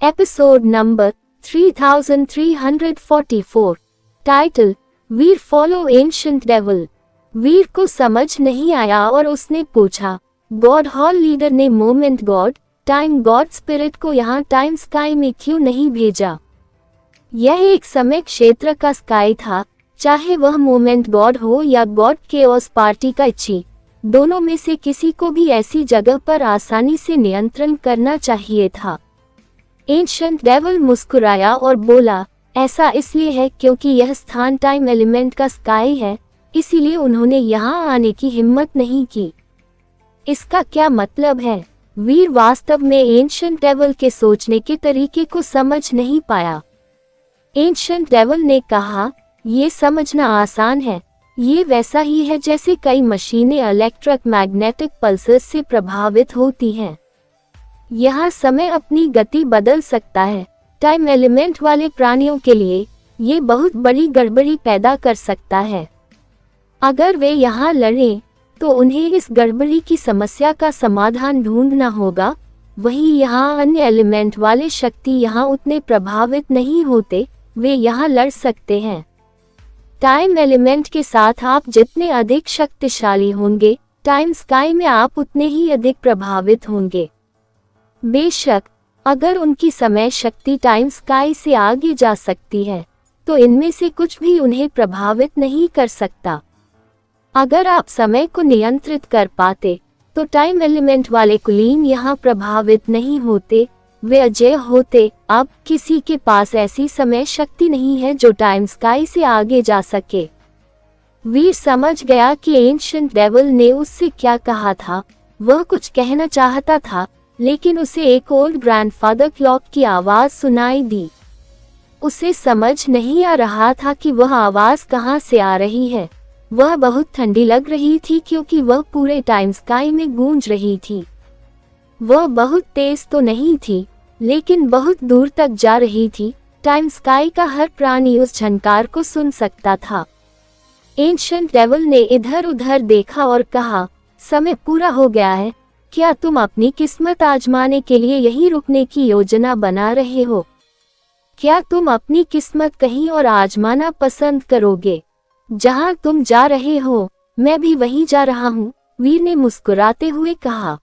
Episode number 3344। Title, वीर follow ancient devil. वीर को समझ नहीं आया और उसने पूछा, गॉड हॉल लीडर ने moment God, time God spirit को यहाँ टाइम स्काई में क्यों नहीं भेजा? यह एक समय क्षेत्र का स्काई था, चाहे वह मोमेंट गॉड हो या गॉड केओस पार्टी का इच्छी, दोनों में से किसी को भी ऐसी जगह पर आसानी से नियंत्रण करना चाहिए था। एंशिएंट डेविल मुस्कुराया और बोला, ऐसा इसलिए है क्योंकि यह स्थान टाइम एलिमेंट का स्काई है, इसीलिए उन्होंने यहाँ आने की हिम्मत नहीं की। इसका क्या मतलब है? वीर वास्तव में एंशिएंट डेविल के सोचने के तरीके को समझ नहीं पाया। एंशिएंट डेविल ने कहा, ये समझना आसान है, ये वैसा ही है जैसे कई मशीनें इलेक्ट्रिक मैग्नेटिक पल्सेस से प्रभावित होती हैं। यहाँ समय अपनी गति बदल सकता है। टाइम एलिमेंट वाले प्राणियों के लिए ये बहुत बड़ी गड़बड़ी पैदा कर सकता है। अगर वे यहाँ लड़ें, तो उन्हें इस गड़बड़ी की समस्या का समाधान ढूंढना होगा। वहीं यहाँ अन्य एलिमेंट वाले शक्ति यहाँ उतने प्रभावित नहीं होते, वे यहाँ लड़ सकते हैं। टाइम एलिमेंट के साथ आप जितने अधिक शक्तिशाली होंगे, टाइम स्काई में आप उतने ही अधिक प्रभावित होंगे। बेशक, अगर उनकी समय शक्ति टाइम स्काई से आगे जा सकती है, तो इनमें से कुछ भी उन्हें प्रभावित नहीं कर सकता। अगर आप समय को नियंत्रित कर पाते, तो टाइम एलिमेंट वाले कुलीन यहाँ प्रभावित नहीं होते, वे अजेय होते। अब किसी के पास ऐसी समय शक्ति नहीं है जो टाइम स्काई से आगे जा सके। वीर समझ गया कि एंशिएंट डेविल ने उससे क्या कहा था। वह कुछ कहना चाहता था, लेकिन उसे एक ओल्ड ग्रैंडफादर क्लॉक की आवाज सुनाई दी। उसे समझ नहीं आ रहा था कि वह आवाज कहाँ से आ रही है। वह बहुत ठंडी लग रही थी क्योंकि वह पूरे टाइम स्काई में गूंज रही थी। वह बहुत तेज तो नहीं थी, लेकिन बहुत दूर तक जा रही थी। टाइम स्काई का हर प्राणी उस झनकार को सुन सकता था। एंशिएंट डेविल ने इधर उधर देखा और कहा, समय पूरा हो गया है। क्या तुम अपनी किस्मत आजमाने के लिए यहीं रुकने की योजना बना रहे हो? क्या तुम अपनी किस्मत कहीं और आजमाना पसंद करोगे? जहां तुम जा रहे हो, मैं भी वहीं जा रहा हूँ, वीर ने मुस्कुराते हुए कहा।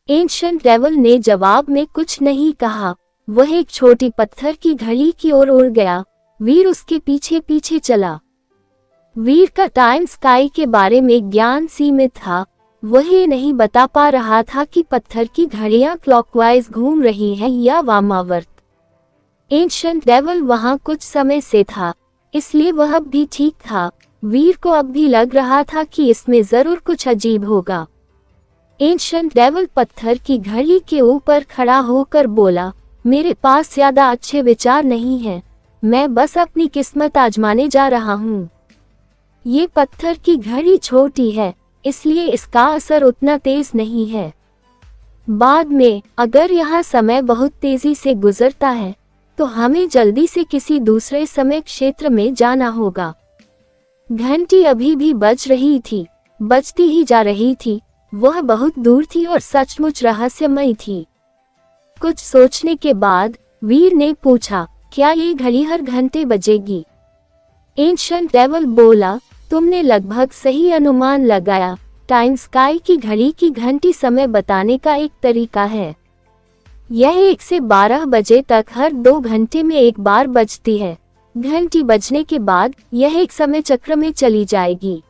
एंशिएंट डेविल ने जवाब में कुछ नहीं कहा। वह एक छोटी पत्थर की घड़ी की ओर उड़ गया। वीर उसके पीछे पीछे चला। वीर का टाइम स्काई के बारे में ज्ञान सीमित था। वह ये नहीं बता पा रहा था कि पत्थर की घड़ियां क्लॉकवाइज घूम रही हैं या वामावर्त। एंशिएंट डेविल वहां कुछ समय से था, इसलिए वह अब भी ठीक था। वीर को अब भी लग रहा था कि इसमें जरूर कुछ अजीब होगा। एंशिएंट डेविल पत्थर की घड़ी के ऊपर खड़ा होकर बोला, मेरे पास ज्यादा अच्छे विचार नहीं हैं, मैं बस अपनी किस्मत आजमाने जा रहा हूँ। ये पत्थर की घड़ी छोटी है, इसलिए इसका असर उतना तेज नहीं है। बाद में अगर यह समय बहुत तेजी से गुजरता है, तो हमें जल्दी से किसी दूसरे समय क्षेत्र में जाना होगा। घंटी अभी भी बज रही थी, बजती ही जा रही थी। वह बहुत दूर थी और सचमुच रहस्यमय थी। कुछ सोचने के बाद वीर ने पूछा, क्या ये घड़ी हर घंटे बजेगी? एंशिएंट डेविल बोला, तुमने लगभग सही अनुमान लगाया। टाइम स्काई की घड़ी की घंटी समय बताने का एक तरीका है। यह 1 से 12 बजे तक हर 2 घंटे में एक बार बजती है। घंटी बजने के बाद यह एक समय चक्र में चली जाएगी।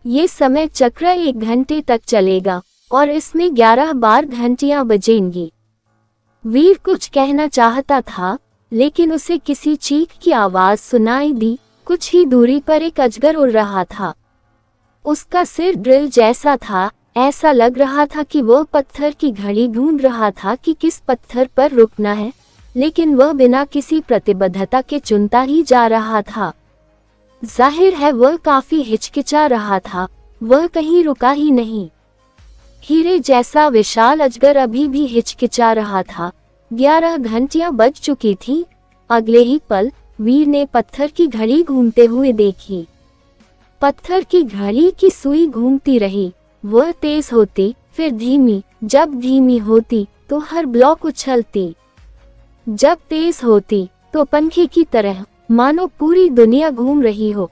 ये समय चक्र 1 घंटे तक चलेगा और इसमें 11 बार घंटियां बजेंगी। वीर कुछ कहना चाहता था, लेकिन उसे किसी चीख की आवाज सुनाई दी। कुछ ही दूरी पर एक अजगर उड़ रहा था। उसका सिर ड्रिल जैसा था। ऐसा लग रहा था कि वह पत्थर की घड़ी ढूंढ रहा था कि किस पत्थर पर रुकना है, लेकिन वह बिना किसी प्रतिबद्धता के चुनता ही जा रहा था। जाहिर है वह काफी हिचकिचा रहा था। वह कहीं रुका ही नहीं। हीरे जैसा विशाल अजगर अभी भी हिचकिचा रहा था। 11 घंटियां बज चुकी थी। अगले ही पल वीर ने पत्थर की घड़ी घूमते हुए देखी। पत्थर की घड़ी की सुई घूमती रही। वह तेज होती, फिर धीमी। जब धीमी होती तो हर ब्लॉक उछलती। जब तेज होती तो पंखे की तरह मानो पूरी दुनिया घूम रही हो।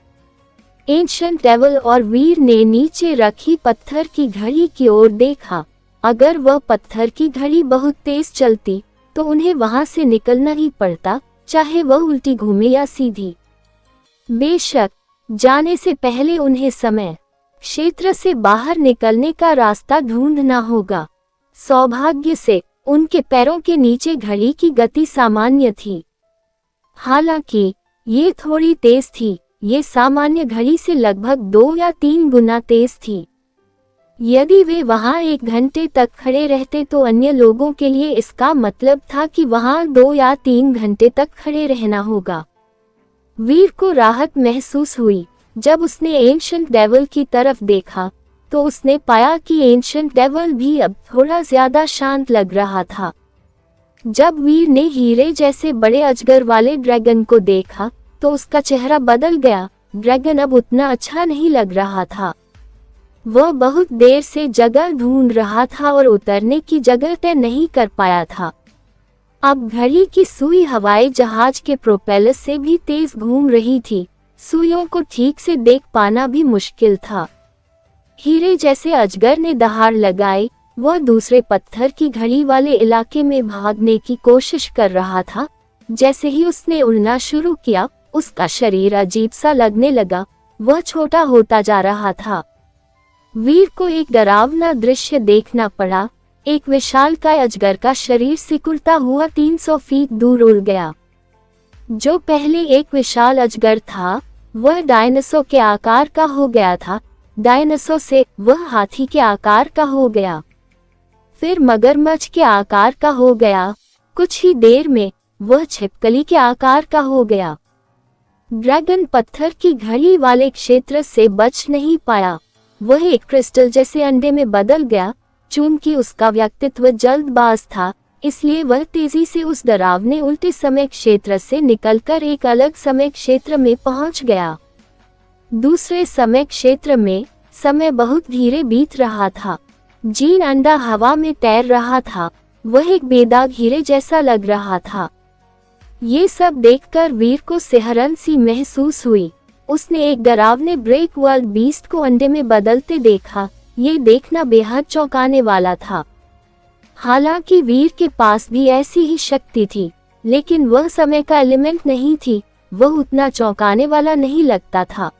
एंशिएंट डेविल और वीर ने नीचे रखी पत्थर की घड़ी की ओर देखा। अगर वह पत्थर की घड़ी बहुत तेज चलती तो उन्हें वहां से निकलना ही पड़ता, चाहे वह उल्टी घूमे या सीधी। बेशक जाने से पहले उन्हें समय क्षेत्र से बाहर निकलने का रास्ता ढूंढना होगा। सौभाग्य से उनके पैरों के नीचे घड़ी की गति सामान्य थी। हालांकि ये थोड़ी तेज थी, ये सामान्य घड़ी से लगभग 2 या 3 गुना तेज थी। यदि वे वहां 1 घंटे तक खड़े रहते तो अन्य लोगों के लिए इसका मतलब था कि वहां 2 या 3 घंटे तक खड़े रहना होगा। वीर को राहत महसूस हुई जब उसने एंशिएंट डेविल की तरफ देखा तो उसने पाया कि एंशिएंट डेविल भी अब थोड़ा ज्यादा शांत लग रहा था। जब वीर ने हीरे जैसे बड़े अजगर वाले ड्रैगन को देखा तो उसका चेहरा बदल गया। ड्रैगन अब उतना अच्छा नहीं लग रहा था। वह बहुत देर से जगह ढूंढ रहा था और उतरने की जगह तय नहीं कर पाया था। अब घड़ी की सुई हवाई जहाज के प्रोपेलर से भी तेज घूम रही थी। सुइयों को ठीक से देख पाना भी मुश्किल था। हीरे जैसे अजगर ने दहाड़ लगाई। वह दूसरे पत्थर की घड़ी वाले इलाके में भागने की कोशिश कर रहा था। जैसे ही उसने उड़ना शुरू किया, उसका शरीर अजीब सा लगने लगा। वह छोटा होता जा रहा था। वीर को एक डरावना दृश्य देखना पड़ा। एक विशालकाय अजगर का शरीर सिकुड़ता हुआ 300 फीट दूर उड़ गया। जो पहले एक विशाल अजगर था, वह डायनासोर के आकार का हो गया था। डायनासोर से वह हाथी के आकार का हो गया, फिर मगरमच्छ के आकार का हो गया। कुछ ही देर में वह छिपकली के आकार का हो गया। ड्रैगन पत्थर की घड़ी वाले क्षेत्र से बच नहीं पाया। वह एक क्रिस्टल जैसे अंडे में बदल गया। चूंकि उसका व्यक्तित्व जल्दबाज था, इसलिए वह तेजी से उस डरावने उल्टे समय क्षेत्र से निकलकर एक अलग समय क्षेत्र में पहुंच गया। दूसरे समय क्षेत्र में समय बहुत धीरे बीत रहा था। जीन अंडा हवा में तैर रहा था। वह एक बेदाग हीरे जैसा लग रहा था। ये सब देखकर वीर को सिहरन सी महसूस हुई। उसने एक डरावने ब्रेक वर्ल्ड बीस्ट को अंडे में बदलते देखा। ये देखना बेहद चौंकाने वाला था। हालांकि वीर के पास भी ऐसी ही शक्ति थी, लेकिन वह समय का एलिमेंट नहीं थी। वह उतना चौंकाने वाला नहीं लगता था।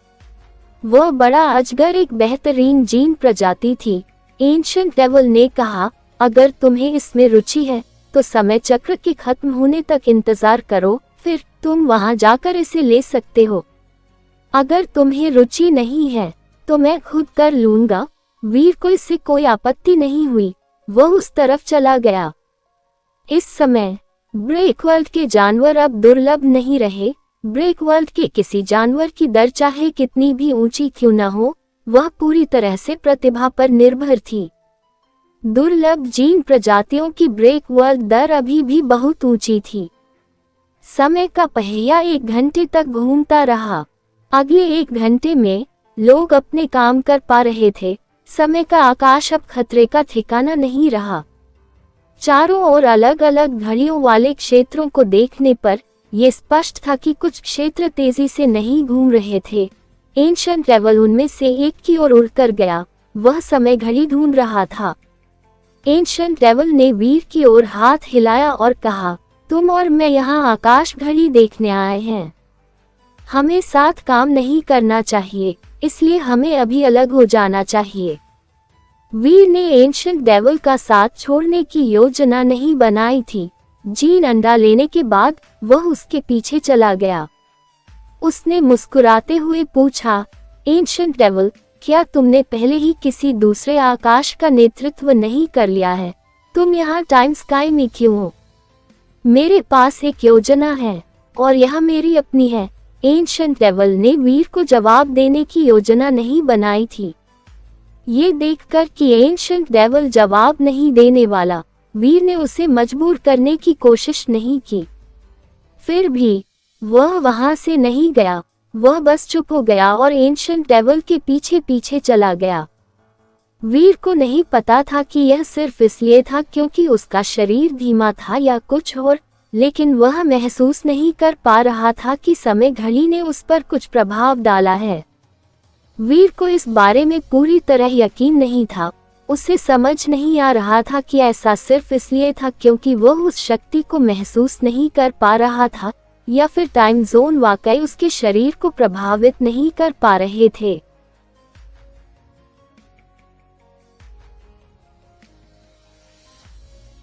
वह बड़ा अजगर एक बेहतरीन जीन प्रजाति थी। एंशिएंट डेविल ने कहा, अगर तुम्हें इसमें रुचि है तो समय चक्र के खत्म होने तक इंतजार करो, फिर तुम वहां जाकर इसे ले सकते हो। अगर तुम्हें रुचि नहीं है तो मैं खुद कर लूंगा। वीर को इससे कोई आपत्ति नहीं हुई। वह उस तरफ चला गया। इस समय ब्रेकवर्ल्ड के जानवर अब दुर्लभ नहीं रहे। ब्रेकवर्ल्ड के किसी जानवर की दर चाहे कितनी भी ऊंची क्यों न हो, वह पूरी तरह से प्रतिभा पर निर्भर थी। दुर्लभ जीन प्रजातियों की ब्रेकवर्ल्ड दर अभी भी बहुत ऊंची थी। समय का पहिया 1 घंटे तक घूमता रहा। अगले 1 घंटे में लोग अपने काम कर पा रहे थे। समय का आकाश अब खतरे का ठिकाना नहीं रहा। चारों ओर अलग अलग घड़ियों वाले क्षेत्रों को देखने पर यह स्पष्ट था कि कुछ क्षेत्र तेजी से नहीं घूम रहे थे। एंशिएंट डेविल उनमें से एक की ओर उड़कर गया। वह समय घड़ी ढूंढ रहा था। एंशिएंट डेविल ने वीर की ओर हाथ हिलाया और कहा, तुम और मैं यहाँ आकाश घड़ी देखने आए हैं। हमें साथ काम नहीं करना चाहिए, इसलिए हमें अभी अलग हो जाना चाहिए। वीर ने एंशिएंट डेविल का साथ छोड़ने की योजना नहीं बनाई थी। जीन अंडा लेने के बाद वह उसके पीछे चला गया। उसने मुस्कुराते हुए पूछा, एंशिएंट डेविल, क्या तुमने पहले ही किसी दूसरे आकाश का नेतृत्व नहीं कर लिया है? तुम यहाँ टाइम स्काई में क्यों हो? मेरे पास एक योजना है और यह मेरी अपनी है। एंशिएंट डेविल ने वीर को जवाब देने की योजना नहीं बनाई थी। ये देखकर कि एंशिएंट डेविल जवाब नहीं देने वाला, वीर ने उसे मजबूर करने की कोशिश नहीं की। फिर भी वह वहां से नहीं गया। वह बस चुप हो गया और एंशिएंट डेविल के पीछे पीछे चला गया। वीर को नहीं पता था कि यह सिर्फ इसलिए था क्योंकि उसका शरीर धीमा था या कुछ और, लेकिन वह महसूस नहीं कर पा रहा था कि समय घड़ी ने उस पर कुछ प्रभाव डाला है। वीर को इस बारे में पूरी तरह यकीन नहीं था। उसे समझ नहीं आ रहा था कि ऐसा सिर्फ इसलिए था क्योंकि वह उस शक्ति को महसूस नहीं कर पा रहा था, या फिर टाइम जोन वाकई उसके शरीर को प्रभावित नहीं कर पा रहे थे।